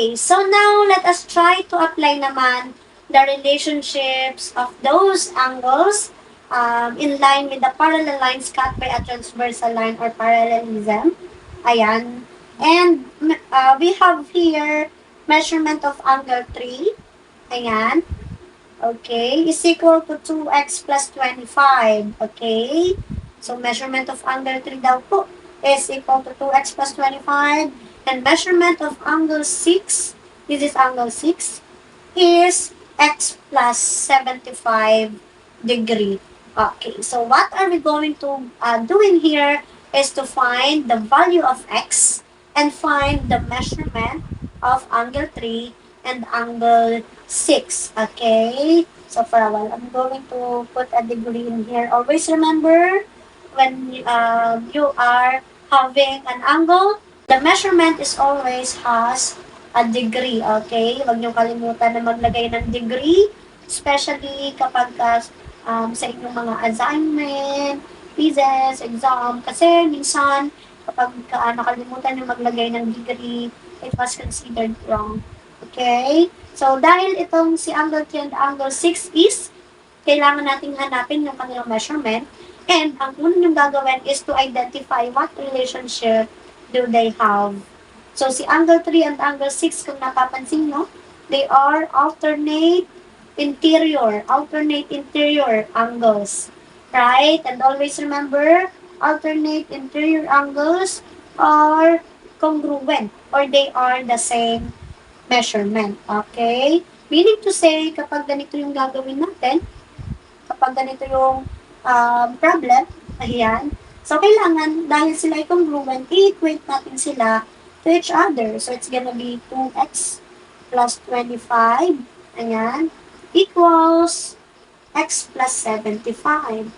Okay, so now let us try to apply naman the relationships of those angles in line with the parallel lines cut by a transversal line or parallelism. Ayan. And we have here measurement of angle 3. Ayan. Okay, is equal to 2x plus 25. Okay, so measurement of angle 3 daw po is equal to 2x plus 25. And measurement of angle 6, this is angle 6, is x plus 75 degree. Okay, so what are we going to do in here is to find the value of x and find the measurement of angle 3 and angle 6. Okay? So for a while, I'm going to put a degree in here. Always remember, when you are having an angle, the measurement is always has a degree. Okay? Huwag niyo kalimutan na maglagay ng degree, especially kapag sa inyong mga assignment, quizzes, exam. Kasi minsan, kapag nakalimutan yung maglagay ng degree, it was considered wrong. Okay? So, dahil itong si angle 3 and angle 6 is, kailangan nating hanapin yung kanilang measurement. And ang unang yung gagawin is to identify what relationship do they have. So, si angle 3 and angle 6, kung napapansin nyo, they are alternate interior angles. Right? And always remember, alternate interior angles are congruent or they are the same measurement. Okay? Meaning to say, kapag ganito yung gagawin natin, kapag ganito yung problem, ayan, so kailangan, dahil sila ay congruent, i-equate natin sila to each other. So it's gonna be 2x plus 25, ayan, equals x plus 75.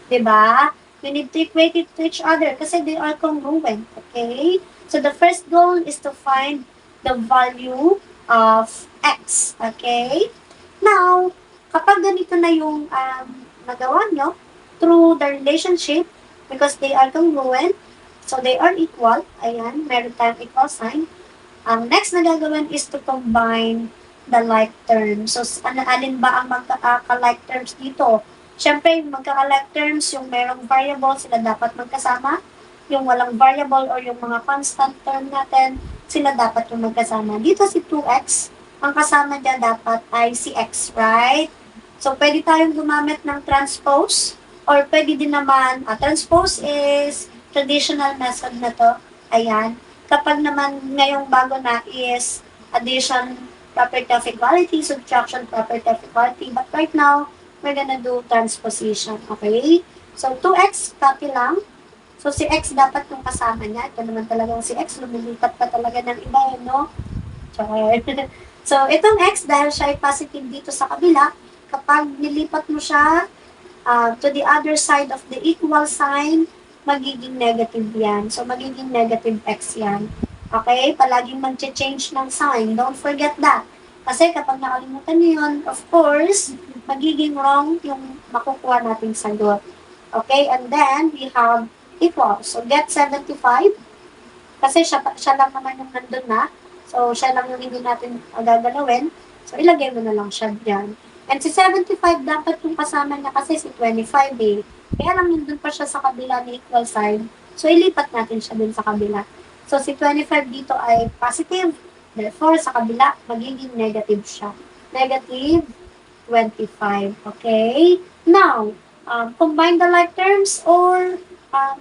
Diba? We need to equate it to each other kasi they are congruent. Okay? So the first goal is to find the value of x. Okay? Now, kapag ganito na yung nagawa nyo, through the relationship, because they are congruent, so they are equal, ayan, meron tayong equal sign, next na gagawin is to combine the like terms. So, alin ba ang magka-like terms dito? Siyempre, yung magka-like terms, yung merong variable, sila dapat magkasama. Yung walang variable or yung mga constant term natin, sila dapat yung magkasama. Dito si 2x, ang kasama niya dapat ay si x, right? So, pwede tayong gumamit ng transpose or pwede din naman, transpose is traditional method na to. Ayan. Kapag naman ngayong bago na is addition property of equality, subtraction property of equality. But right now, we're gonna do transposition. Okay? So, 2x, copy lang. So, si x dapat yung kasama niya. Ito naman talagang si x, lumilipat pa talaga ng iba, no? So, itong x, dahil siya ay positive dito sa kabila, kapag nilipat mo siya to the other side of the equal sign, magiging negative yan. So, magiging negative x yan. Okay? Palaging mag-change ng sign. Don't forget that. Kasi kapag nakalimutan niyo yun, of course, magiging wrong yung makukuha nating sagot. Okay? And then, we have equal. So, get 75. Kasi siya lang naman yung nandun na. So, siya lang yung hindi natin gagalawin. So, ilagay mo na lang siya dyan. And si 75, dapat yung kasama niya kasi si 25 eh. Kaya lang nandun pa siya sa kabila ni equal sign. So, ilipat natin siya dun sa kabila. So, si 25 dito ay positive. Therefore, sa kabila, magiging negative siya. Negative 25. Okay? Now, combine the like terms or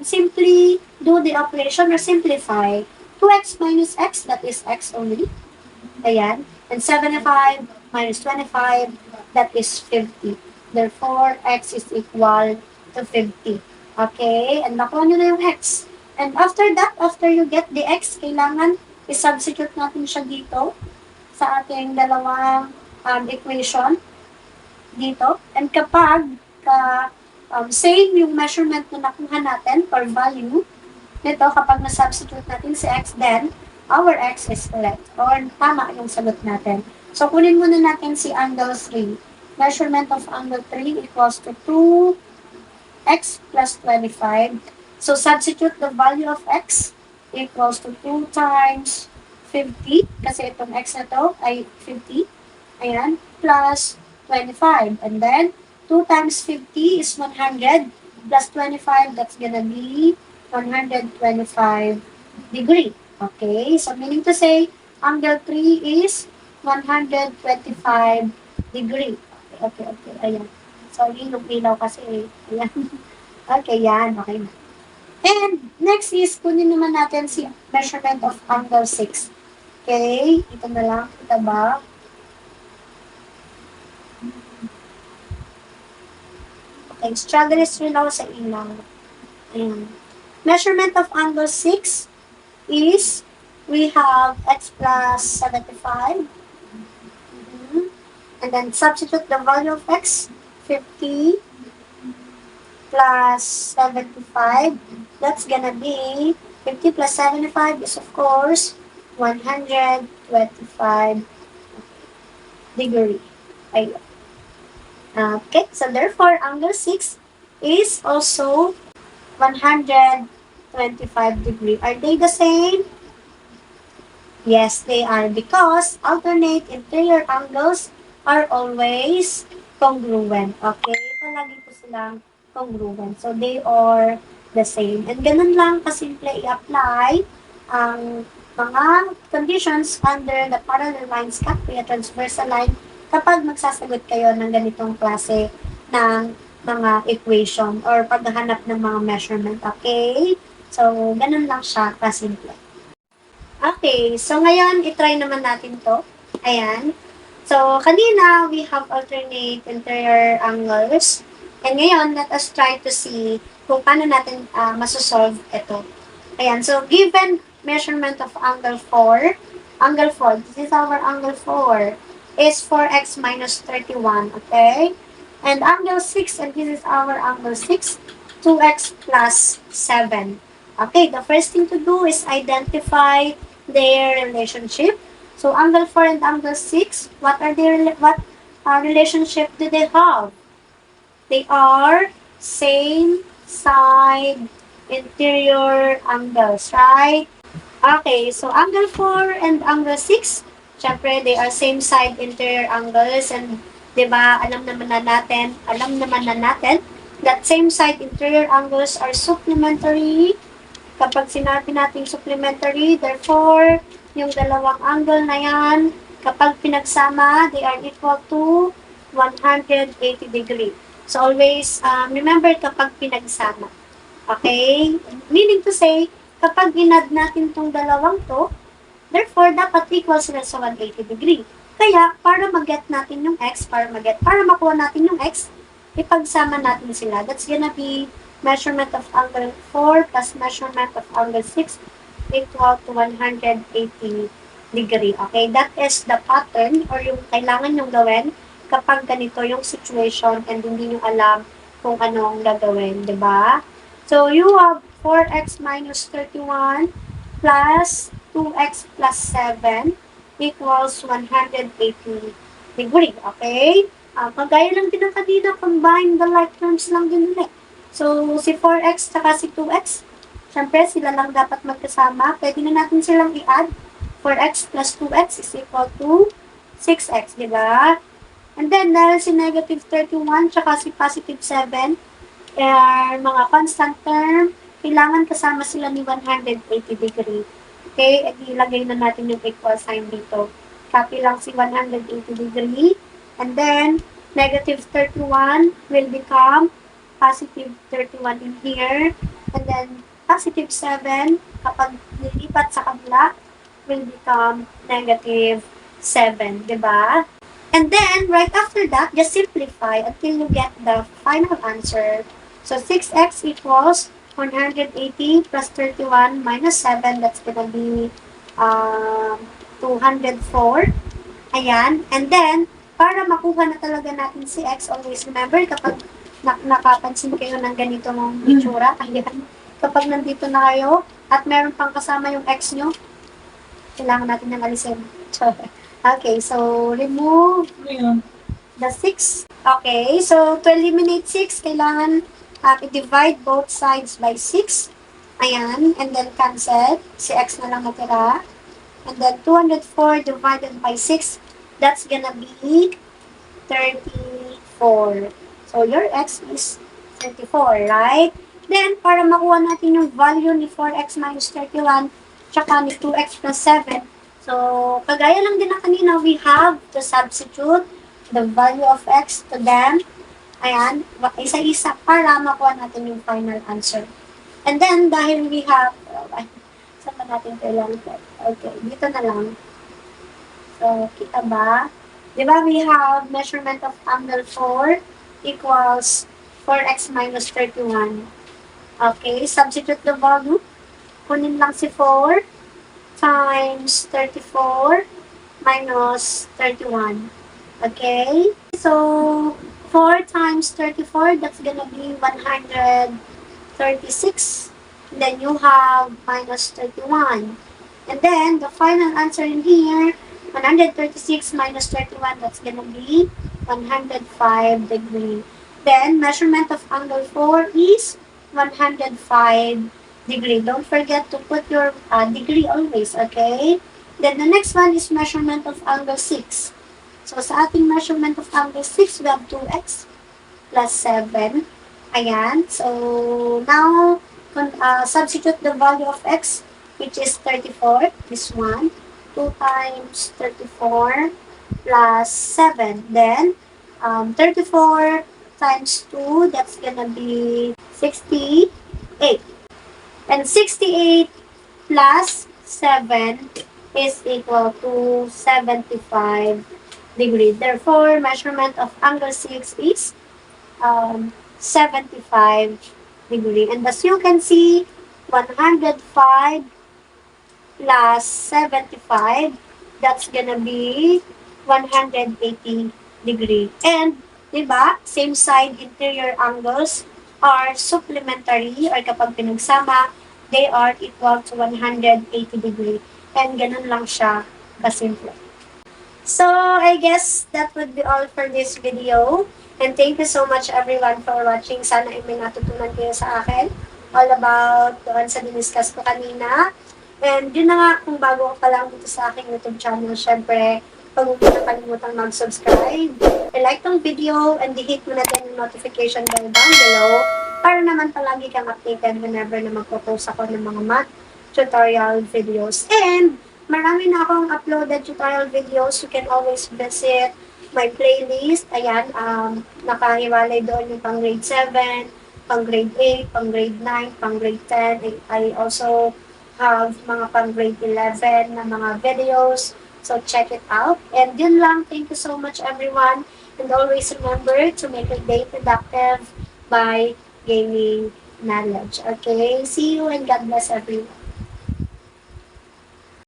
simply do the operation or simplify. 2x minus x, that is x only. Ayan. And 75 minus 25, that is 50. Therefore, x is equal to 50. Okay? And nakuha nyo na yung x. And after that, after you get the x, kailangan i-substitute natin siya dito sa ating dalawang equation dito. And kapag same yung measurement na nakuha natin or value nito, kapag na-substitute natin si x, then our x is correct or tama yung sagot natin. So, kunin muna natin si angle 3. Measurement of angle 3 equals to 2x plus 25. So, substitute the value of x equals to 2 times 50, kasi itong x na to ay 50. Ayan, plus 25. And then, 2 times 50 is 100, plus 25, that's gonna be 125 degree. Okay, so meaning to say, angle 3 is 125 degree. Okay. Ayan. Sorry, yung ilaw kasi. Ayan. Okay, yan. Okay na. And next is, kunin naman natin si measurement of angle 6. Okay, ito na lang. Kita ba? Okay, struggle is rin ako sa ilaw. Ayan. Measurement of angle 6 is, we have x plus 75. And then substitute the value of x, 50 plus 75. That's gonna be 50 plus 75 is of course 125 degree. Ayun. Okay, so therefore angle 6 is also 125 degree. Are they the same? Yes, they are, because alternate interior angles are always congruent. Okay? Palagi po silang congruent. So, they are the same. And ganun lang kasimple i-apply ang mga conditions under the parallel lines copy at transversal line kapag magsasagot kayo ng ganitong klase ng mga equation or paghahanap ng mga measurement. Okay? So, ganun lang siya kasimple. Okay, so ngayon, itry naman natin to. Ayan. So, kanina, we have alternate interior angles. And ngayon, let us try to see kung paano natin masosolve ito. Ayan, so given measurement of angle 4, this is our angle 4, is 4x minus 31, okay? And angle 6, and this is our angle 6, 2x plus 7. Okay, the first thing to do is identify their relationship. So, angle 4 and angle 6, what relationship do they have? They are same side interior angles, right? Okay, so angle 4 and angle 6, syempre, they are same side interior angles, and diba, alam naman na natin that same side interior angles are supplementary. Kapag sinabi natin supplementary, therefore, yung dalawang angle na yan, kapag pinagsama, they are equal to 180 degree. So, always remember kapag pinagsama. Okay? Meaning to say, kapag inad natin tong dalawang to, therefore, dapat equal sila sa 180 degree. Kaya, para mag-get natin yung x, para makuha natin yung x, ipagsama natin sila. That's gonna be measurement of angle 4 plus measurement of angle 6 equal to 180 degree. Okay? That is the pattern or yung kailangan yung gawin kapag ganito yung situation and hindi nyo alam kung anong gagawin. Diba? So, you have 4x minus 31 plus 2x plus 7 equals 180 degree. Okay? Kagaya lang din ang kanina, combine the like terms lang din ulit. So, si 4x saka si 2x, syempre sila lang dapat magkasama. Pwede na natin silang i-add. 4x plus 2x is equal to 6x, di ba? And then, dahil si negative 31 tsaka si positive 7, mga constant term, kailangan kasama sila ni 180 degree. Okay, at ilagay na natin yung equal sign dito. Copy lang si 180 degree. And then, negative 31 will become positive 31 in here. And then, positive 7, kapag nilipat sa kabila, will become negative 7. Diba? And then, right after that, just simplify until you get the final answer. So, 6x equals 180 plus 31 minus 7. That's gonna be 204. Ayan. And then, para makuha na talaga natin si x, always remember, kapag nakapansin kayo ng ganito mong itsura, ayan, kapag nandito na kayo, at meron pang kasama yung x nyo, kailangan natin ng alisin. Okay, so remove the 6. Okay, so to eliminate 6, kailangan i-divide both sides by 6. Ayan, and then cancel. Si x na lang natira. And then 204 divided by 6, that's gonna be 34. So your x is 34, right? Then, para makuha natin yung value ni 4x minus 31, tsaka ni 2x plus 7, so, kagaya lang din na kanina, we have to substitute the value of x to them. Ayan, isa-isa para makuha natin yung final answer. And then, dahil we have, saan ba natin kailangan? Okay, dito na lang. So, kita ba? Di ba we have measurement of angle 4 equals 4x minus 31. Okay, substitute the value. Kunin lang si 4 times 34 minus 31. Okay? So, 4 times 34, that's gonna be 136. Then you have minus 31. And then, the final answer in here, 136 minus 31, that's gonna be 105 degree. Then, measurement of angle 4 is 105 degree. Don't forget to put your degree always, okay? Then, the next one is measurement of angle 6. So, sa ating measurement of angle 6, we have 2x plus 7. Ayan. So, now, substitute the value of x, which is 34, this one. 2 times 34 plus 7. Then, 34 times 2, that's gonna be 68. And 68 plus 7 is equal to 75 degrees. Therefore, measurement of angle 6 is 75 degree. And as you can see, 105 plus 75, that's gonna be 180 degree. And, diba, same side interior angles are supplementary, or kapag pinagsama, they are equal to 180 degree. And ganun lang siya kasimple. So, I guess that would be all for this video. And thank you so much everyone for watching. Sana ay may natutunan kayo sa akin all about doon sa diniscuss ko kanina. And yun na nga, kung bago ka lang dito sa aking YouTube channel, syempre, huwag mo na kalimutang mag-subscribe. I-like tong video and hit mo na din yung notification bell down below para naman palagi kang updated whenever na magpo-post ako ng mga math tutorial videos. And marami na akong uploaded tutorial videos. You can always visit my playlist. Ayan, nakahiwalay doon yung pang grade 7, pang grade 8, pang grade 9, pang grade 10. I also have mga pang grade 11 na mga videos. So, check it out. And yun lang. Thank you so much, everyone. And always remember to make your day productive by gaining knowledge. Okay? See you and God bless everyone.